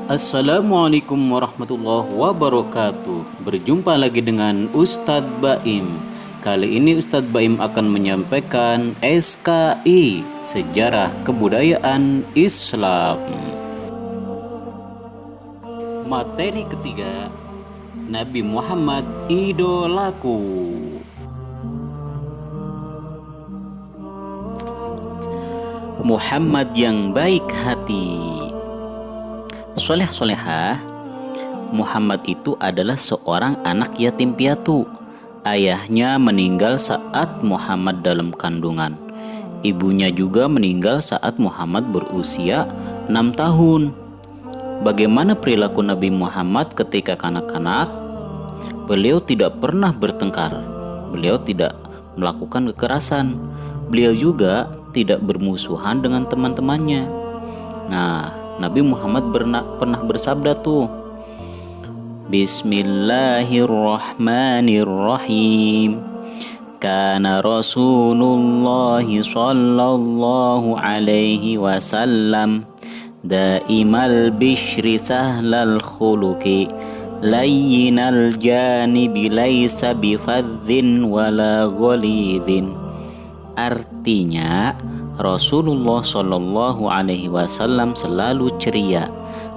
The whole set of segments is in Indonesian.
Assalamualaikum warahmatullahi wabarakatuh. Berjumpa lagi dengan Ustadz Baim. Kali ini Ustadz Baim akan menyampaikan SKI Sejarah Kebudayaan Islam. Materi ketiga, Nabi Muhammad idolaku. Muhammad yang baik hati. Soleh-solehah, Muhammad itu adalah seorang anak yatim piatu. Ayahnya meninggal saat Muhammad dalam kandungan. Ibunya juga meninggal saat Muhammad berusia 6 tahun. Bagaimana perilaku Nabi Muhammad ketika kanak-kanak? Beliau tidak pernah bertengkar. Beliau tidak melakukan kekerasan. Beliau juga tidak bermusuhan dengan teman-temannya. Nah, Nabi Muhammad pernah bersabda tuh, Bismillahirrahmanirrahim. Kana Rasulullah sallallahu alaihi wasallam daimal bishri sahlal khuluqi layyinal janibi laisa bifadzin wala ghalidhin. Artinya, Rasulullah Shallallahu Alaihi Wasallam selalu ceria,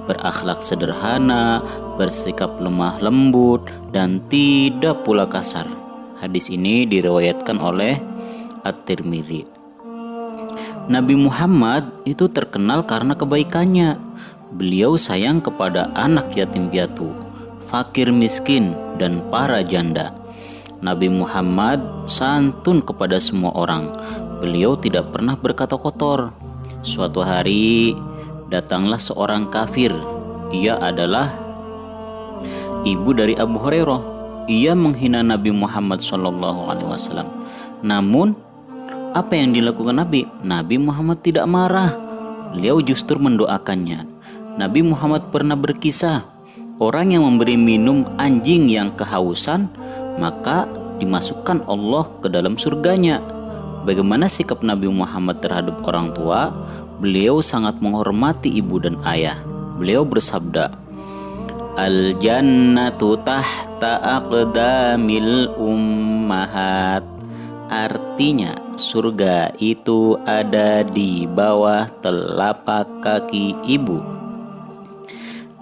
berakhlak sederhana, bersikap lemah lembut, dan tidak pula kasar. Hadis ini diriwayatkan oleh At-Tirmidzi. Nabi Muhammad itu terkenal karena kebaikannya. Beliau sayang kepada anak yatim piatu, fakir miskin, dan para janda. Nabi Muhammad santun kepada semua orang. Beliau tidak pernah berkata kotor. Suatu hari datanglah seorang kafir. Ia adalah ibu dari Abu Hurairah. Ia menghina Nabi Muhammad SAW. Namun apa yang dilakukan Nabi? Nabi Muhammad tidak marah. Beliau justru mendoakannya. Nabi Muhammad pernah berkisah, orang yang memberi minum anjing yang kehausan, maka dimasukkan Allah ke dalam surganya. Bagaimana sikap Nabi Muhammad terhadap orang tua? Beliau sangat menghormati ibu dan ayah. Beliau bersabda, Al-jannatu tahta aqdamil ummahat. Artinya, surga itu ada di bawah telapak kaki ibu.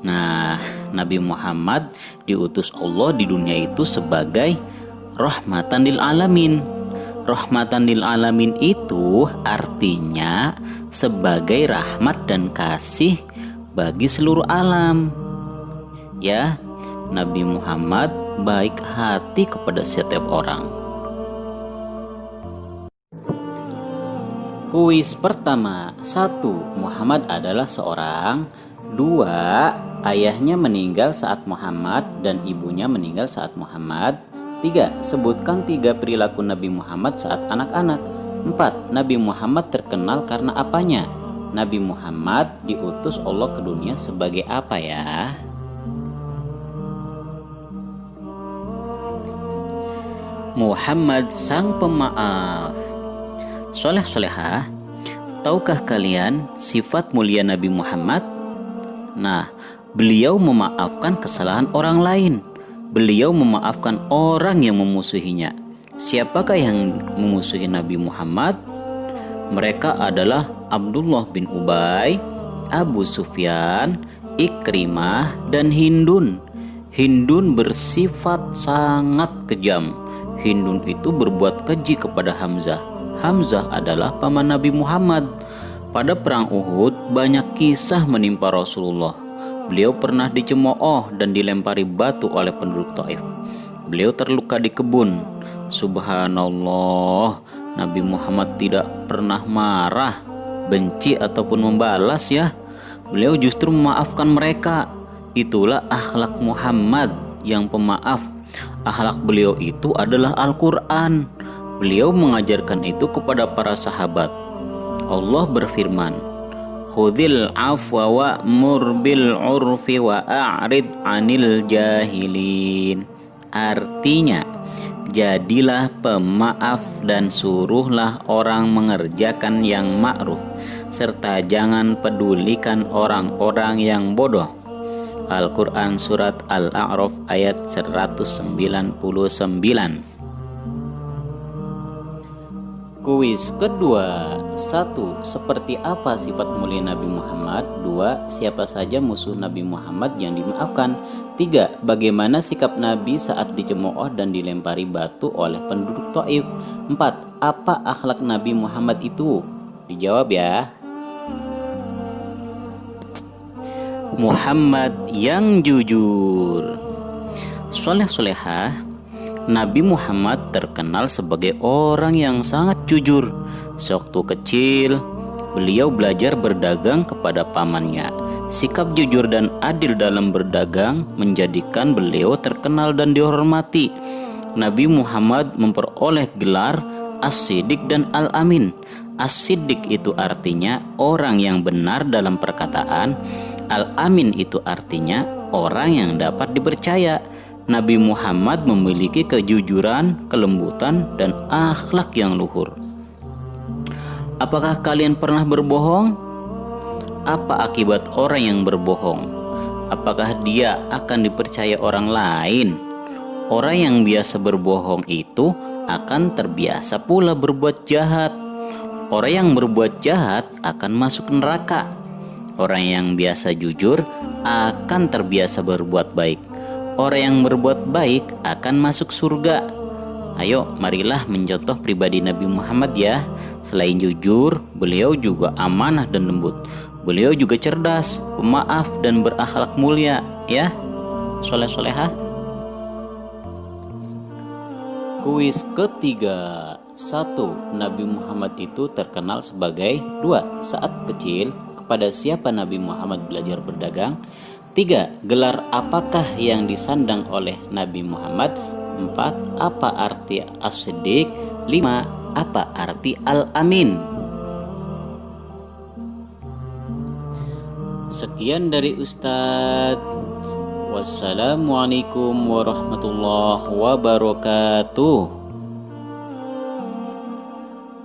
Nah, Nabi Muhammad diutus Allah di dunia itu sebagai rahmatan lil alamin. Rahmatan lil alamin itu artinya sebagai rahmat dan kasih bagi seluruh alam. Ya, Nabi Muhammad baik hati kepada setiap orang. Kuis pertama. 1. Muhammad adalah seorang. 2. Ayahnya meninggal saat Muhammad dan ibunya meninggal saat Muhammad. 3. Sebutkan 3 perilaku Nabi Muhammad saat anak-anak. 4. Nabi Muhammad terkenal karena apanya? Nabi Muhammad diutus Allah ke dunia sebagai apa ya? Muhammad sang pemaaf. Soleh-solehah, tahukah kalian sifat mulia Nabi Muhammad? Nah, beliau memaafkan kesalahan orang lain. Beliau memaafkan orang yang memusuhinya. Siapakah yang memusuhi Nabi Muhammad? Mereka adalah Abdullah bin Ubay, Abu Sufyan, Ikrimah, dan Hindun. Hindun bersifat sangat kejam. Hindun itu berbuat keji kepada Hamzah. Hamzah adalah paman Nabi Muhammad. Pada perang Uhud banyak kisah menimpa Rasulullah. Beliau pernah dicemooh dan dilempari batu oleh penduduk Taif. Beliau terluka di kebun. Subhanallah, Nabi Muhammad tidak pernah marah, benci ataupun membalas ya. Beliau justru memaafkan mereka. Itulah akhlak Muhammad yang pemaaf. Akhlak beliau itu adalah Al-Quran. Beliau mengajarkan itu kepada para sahabat. Allah berfirman, Khudhil afwa wa'mur bil urfi wa a'rid 'anil jahilin. Artinya, jadilah pemaaf dan suruhlah orang mengerjakan yang ma'ruf, serta jangan pedulikan orang-orang yang bodoh. Al-Quran Surat Al-A'raf ayat 199. Kuis kedua. 1. Seperti apa sifat mulia Nabi Muhammad? 2. Siapa saja musuh Nabi Muhammad yang dimaafkan? 3. Bagaimana sikap Nabi saat dicemooh dan dilempari batu oleh penduduk Taif? 4. Apa akhlak Nabi Muhammad itu? Dijawab ya. Muhammad yang jujur. Soleh-solehah, Nabi Muhammad terkenal sebagai orang yang sangat jujur. Sewaktu kecil, beliau belajar berdagang kepada pamannya. Sikap jujur dan adil dalam berdagang menjadikan beliau terkenal dan dihormati. Nabi Muhammad memperoleh gelar As-Siddiq dan Al-Amin. As-Siddiq itu artinya orang yang benar dalam perkataan. Al-Amin itu artinya orang yang dapat dipercaya. Nabi Muhammad memiliki kejujuran, kelembutan, dan akhlak yang luhur. Apakah kalian pernah berbohong? Apa akibat orang yang berbohong? Apakah dia akan dipercaya orang lain? Orang yang biasa berbohong itu akan terbiasa pula berbuat jahat. Orang yang berbuat jahat akan masuk neraka. Orang yang biasa jujur akan terbiasa berbuat baik. Orang yang berbuat baik akan masuk surga. Ayo, marilah mencontoh pribadi Nabi Muhammad ya. Selain jujur, beliau juga amanah dan lembut. Beliau juga cerdas, pemaaf, dan berakhlak mulia ya. Soleh-solehah. Kuis ketiga. 1. Nabi Muhammad itu terkenal sebagai 2. Saat kecil, kepada siapa Nabi Muhammad belajar berdagang? 3. Gelar apakah yang disandang oleh Nabi Muhammad? 4. Apa arti As-Siddiq? 5. Apa arti Al-Amin? Sekian dari Ustadz. Wassalamualaikum warahmatullahi wabarakatuh.